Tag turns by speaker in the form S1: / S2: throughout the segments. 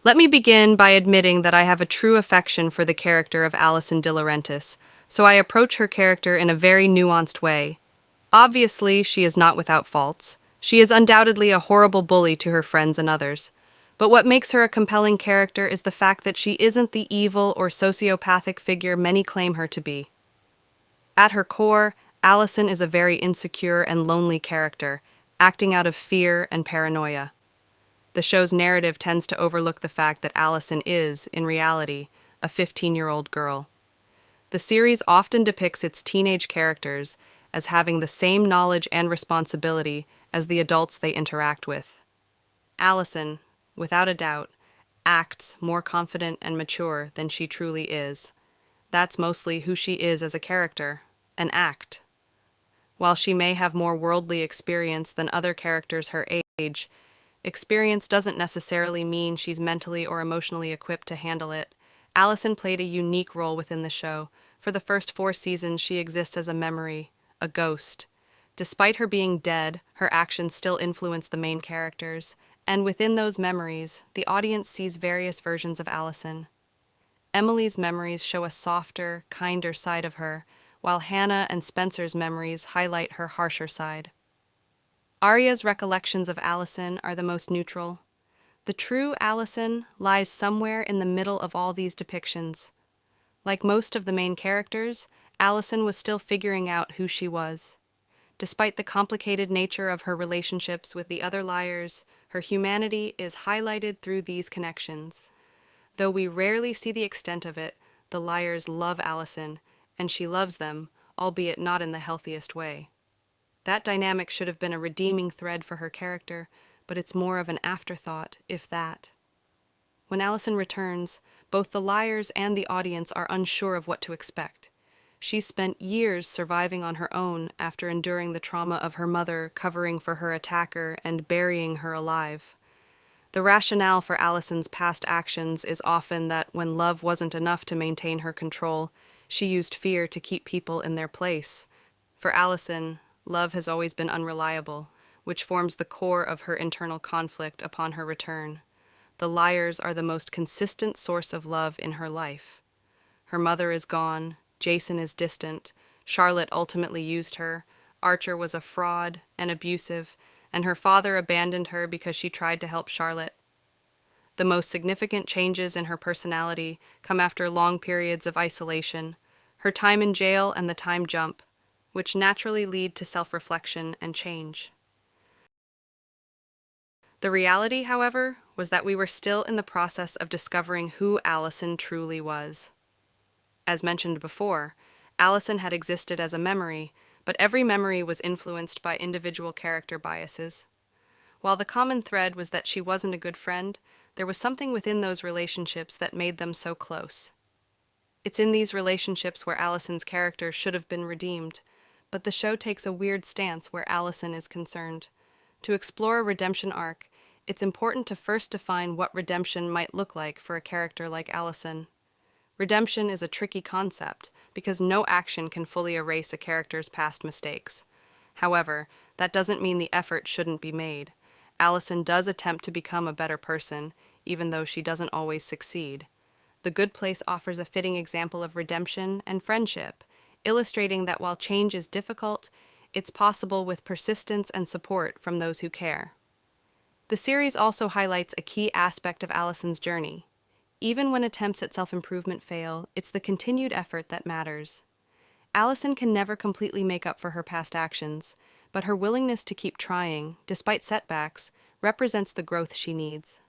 S1: Let me begin by admitting that I have a true affection for the character of Alison Dilaurentis, so I approach her character in a very nuanced way. Obviously, she is not without faults. She is undoubtedly a horrible bully to her friends and others. But what makes her a compelling character is the fact that she isn't the evil or sociopathic figure many claim her to be. At her core, Alison is a very insecure and lonely character, acting out of fear and paranoia. The show's narrative tends to overlook the fact that Alison is, in reality, a 15-year-old girl. The series often depicts its teenage characters as having the same knowledge and responsibility as the adults they interact with. Alison, without a doubt, acts more confident and mature than she truly is. That's mostly who she is as a character, an act. While she may have more worldly experience than other characters her age, experience doesn't necessarily mean she's mentally or emotionally equipped to handle it. Alison played a unique role within the show. For the first 4 seasons, she exists as a memory, a ghost. Despite her being dead, her actions still influence the main characters, and within those memories, the audience sees various versions of Alison. Emily's memories show a softer, kinder side of her, while Hannah and Spencer's memories highlight her harsher side. Arya's recollections of Alison are the most neutral. The true Alison lies somewhere in the middle of all these depictions. Like most of the main characters, Alison was still figuring out who she was. Despite the complicated nature of her relationships with the other liars, her humanity is highlighted through these connections. Though we rarely see the extent of it, the liars love Alison, and she loves them, albeit not in the healthiest way. That dynamic should have been a redeeming thread for her character, but it's more of an afterthought, if that. When Alison returns, both the liars and the audience are unsure of what to expect. She's spent years surviving on her own after enduring the trauma of her mother covering for her attacker and burying her alive. The rationale for Alison's past actions is often that when love wasn't enough to maintain her control, she used fear to keep people in their place. For Alison, love has always been unreliable, which forms the core of her internal conflict upon her return. The liars are the most consistent source of love in her life. Her mother is gone, Jason is distant, Charlotte ultimately used her, Archer was a fraud and abusive, and her father abandoned her because she tried to help Charlotte. The most significant changes in her personality come after long periods of isolation, her time in jail and the time jump, which naturally lead to self-reflection and change. The reality, however, was that we were still in the process of discovering who Alison truly was. As mentioned before, Alison had existed as a memory, but every memory was influenced by individual character biases. While the common thread was that she wasn't a good friend, there was something within those relationships that made them so close. It's in these relationships where Alison's character should have been redeemed, but the show takes a weird stance where Alison is concerned. To explore a redemption arc, it's important to first define what redemption might look like for a character like Alison. Redemption is a tricky concept because no action can fully erase a character's past mistakes. However, that doesn't mean the effort shouldn't be made. Alison does attempt to become a better person, even though she doesn't always succeed. The Good Place offers a fitting example of redemption and friendship, illustrating that while change is difficult, it's possible with persistence and support from those who care. The series also highlights a key aspect of Alison's journey. Even when attempts at self-improvement fail, it's the continued effort that matters. Alison can never completely make up for her past actions, but her willingness to keep trying, despite setbacks, represents the growth she needs.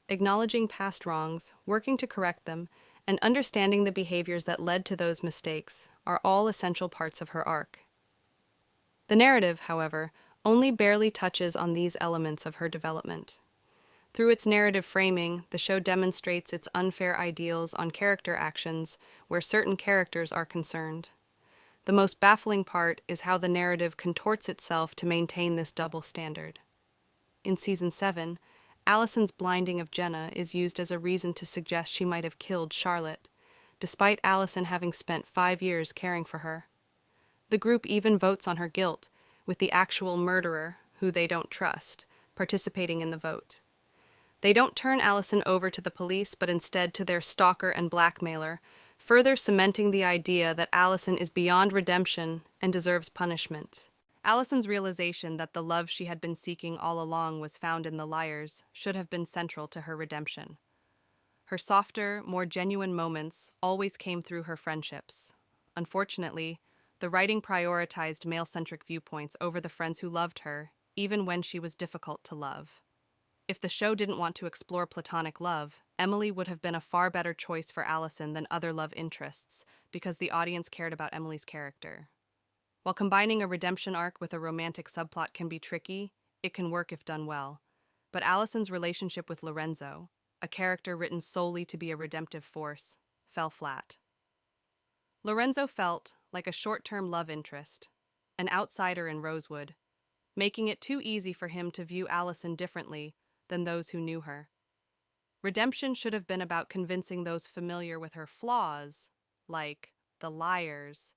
S1: Acknowledging past wrongs, working to correct them, and understanding the behaviors that led to those mistakes are all essential parts of her arc. The narrative, however, only barely touches on these elements of her development. Through its narrative framing, the show demonstrates its unfair ideals on character actions where certain characters are concerned. The most baffling part is how the narrative contorts itself to maintain this double standard. In Season 7, Alison's blinding of Jenna is used as a reason to suggest she might have killed Charlotte, despite Alison having spent 5 years caring for her. The group even votes on her guilt, with the actual murderer, who they don't trust, participating in the vote. They don't turn Alison over to the police, but instead to their stalker and blackmailer, further cementing the idea that Alison is beyond redemption and deserves punishment. Alison's realization that the love she had been seeking all along was found in the liars should have been central to her redemption. Her softer, more genuine moments always came through her friendships. Unfortunately, the writing prioritized male-centric viewpoints over the friends who loved her, even when she was difficult to love. If the show didn't want to explore platonic love, Emily would have been a far better choice for Alison than other love interests, because the audience cared about Emily's character. While combining a redemption arc with a romantic subplot can be tricky, it can work if done well. But Alison's relationship with Lorenzo, a character written solely to be a redemptive force, fell flat. Lorenzo felt like a short-term love interest, an outsider in Rosewood, making it too easy for him to view Alison differently than those who knew her. Redemption should have been about convincing those familiar with her flaws, like the liars,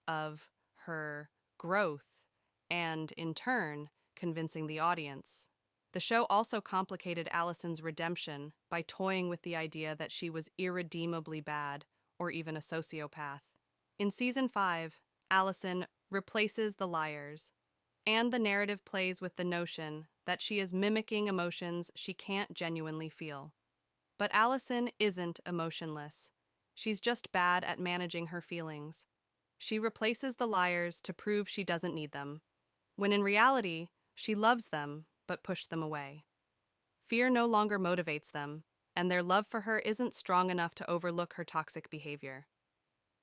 S1: of her growth, and, in turn, convincing the audience. The show also complicated Alison's redemption by toying with the idea that she was irredeemably bad or even a sociopath. In Season 5, Alison replaces the liars, and the narrative plays with the notion that she is mimicking emotions she can't genuinely feel. But Alison isn't emotionless. She's just bad at managing her feelings. She replaces the liars to prove she doesn't need them, when in reality, she loves them but pushed them away. Fear no longer motivates them, and their love for her isn't strong enough to overlook her toxic behavior.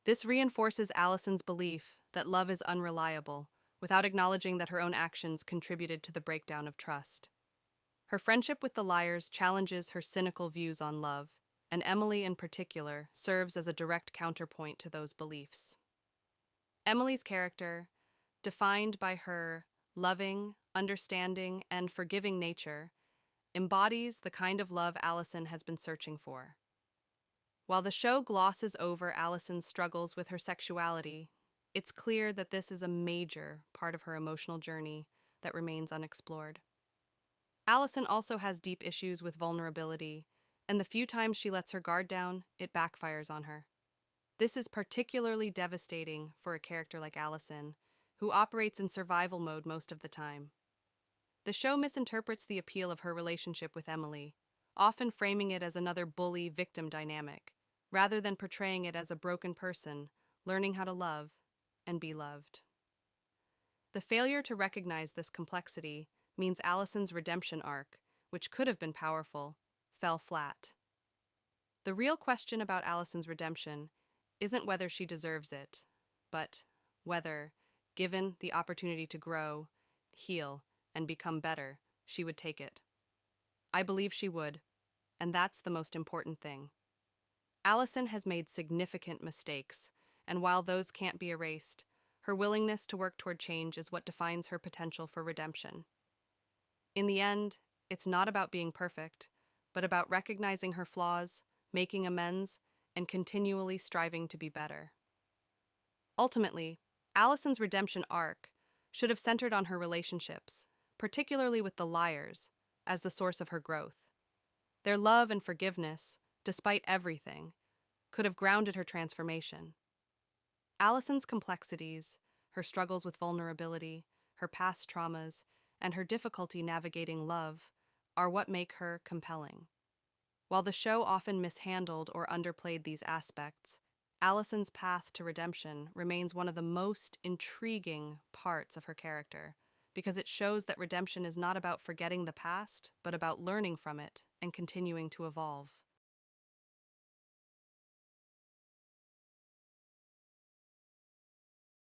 S1: This reinforces Alison's belief that love is unreliable, without acknowledging that her own actions contributed to the breakdown of trust. Her friendship with the liars challenges her cynical views on love, and Emily in particular serves as a direct counterpoint to those beliefs. Emily's character, defined by her loving, understanding, and forgiving nature, embodies the kind of love Alison has been searching for. While the show glosses over Alison's struggles with her sexuality, it's clear that this is a major part of her emotional journey that remains unexplored. Alison also has deep issues with vulnerability, and the few times she lets her guard down, it backfires on her. This is particularly devastating for a character like Alison, who operates in survival mode most of the time. The show misinterprets the appeal of her relationship with Emily, often framing it as another bully-victim dynamic, rather than portraying it as a broken person learning how to love and be loved. The failure to recognize this complexity means Alison's redemption arc, which could have been powerful, fell flat. The real question about Alison's redemption isn't whether she deserves it, but whether, given the opportunity to grow, heal, and become better, she would take it. I believe she would, and that's the most important thing. Alison has made significant mistakes, and while those can't be erased, her willingness to work toward change is what defines her potential for redemption. In the end, it's not about being perfect, but about recognizing her flaws, making amends, and continually striving to be better. Ultimately, Alison's redemption arc should have centered on her relationships, particularly with the liars, as the source of her growth. Their love and forgiveness, despite everything, could have grounded her transformation. Alison's complexities, her struggles with vulnerability, her past traumas, and her difficulty navigating love are what make her compelling. While the show often mishandled or underplayed these aspects, Alison's path to redemption remains one of the most intriguing parts of her character, because it shows that redemption is not about forgetting the past, but about learning from it and continuing to evolve.